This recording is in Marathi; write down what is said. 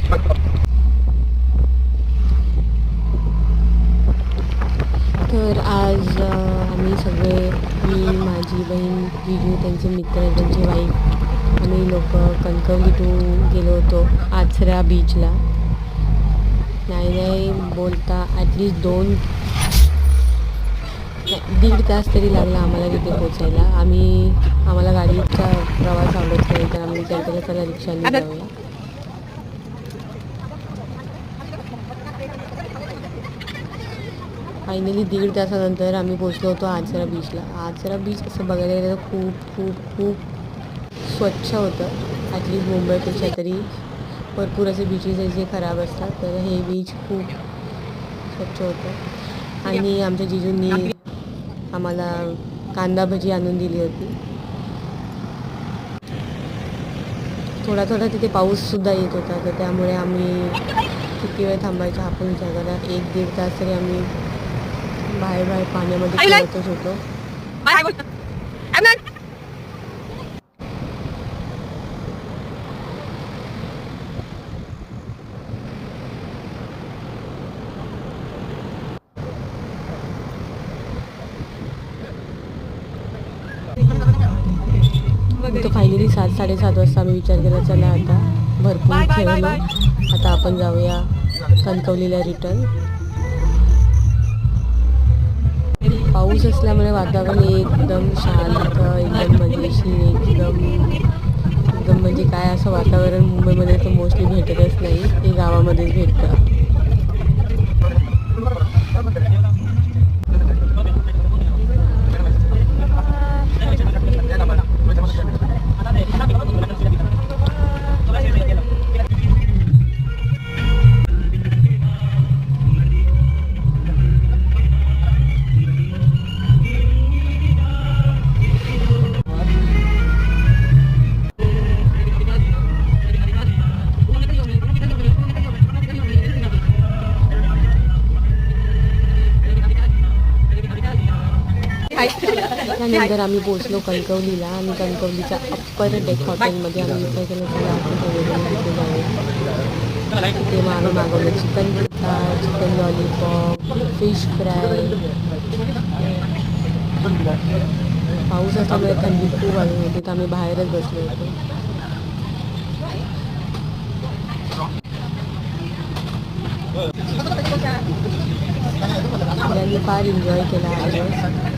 तर आज आम्ही सगळे, मी, माझी बहीण, जिजू, त्यांचे मित्र, त्यांची वाईफ, आम्ही लोक कणकवली टू गेलो होतो आचरा बीचला. नाही बोलता ॲटलिस्ट 1.5 तास तरी लागला आम्हाला तिथे पोचायला. आम्हाला गाडीचा प्रवास आवडत नाही, तर आम्ही विचार केला चला रिक्षाने जाऊया. फायनली 1.5 तासानंतर आम्ही पोचलो होतो आचरा बीचला. आचरा बीच असं बघायला गेलं तर खूप खूप खूप स्वच्छ होतं. ॲटलिस्ट मुंबईपेक्षा तरी भरपूर असे बीचेस आहेत जे खराब असतात, तर हे बीच खूप स्वच्छ होतं. आणि आमच्या जिजूंनी आम्हाला कांदा भजी आणून दिली होती. थोडा तिथे पाऊससुद्धा येत होता, तर त्यामुळे आम्ही किती वेळ थांबायचा हा पण विचार करा. 1-1.5 तास तरी आम्ही बाहेर पाण्यामध्ये खेळतच होतो. तो फायनली 7-7:30 वाजता आम्ही विचार केला चला आता भरपूर खेळलो, आता आपण जाऊया कणकवलीला रिटर्न. पाऊस असल्यामुळे वातावरण एकदम शांत, एकदम मजेशीर, एकदम म्हणजे काय असं वातावरण मुंबईमध्ये तर मोस्टली भेटतच नाही, हे गावामध्येच भेटतं. त्यानंतर आम्ही पोचलो कणकवलीला आणि कणकवलीच्या अप्पर डेक हॉटेलमध्ये आम्ही विचार केला चला आपण सगळेजण तिथे जाऊया. तिथे मग आम्ही मागवलं चिकन टिक्का, चिकन लॉलीपॉप, फिश फ्राय. पाऊस असल्यामुळे थंडी खूप वाजत होती, तर आम्ही बाहेरच बसलो होतो. सगळ्यांनी फार एन्जॉय केला हा दिवस.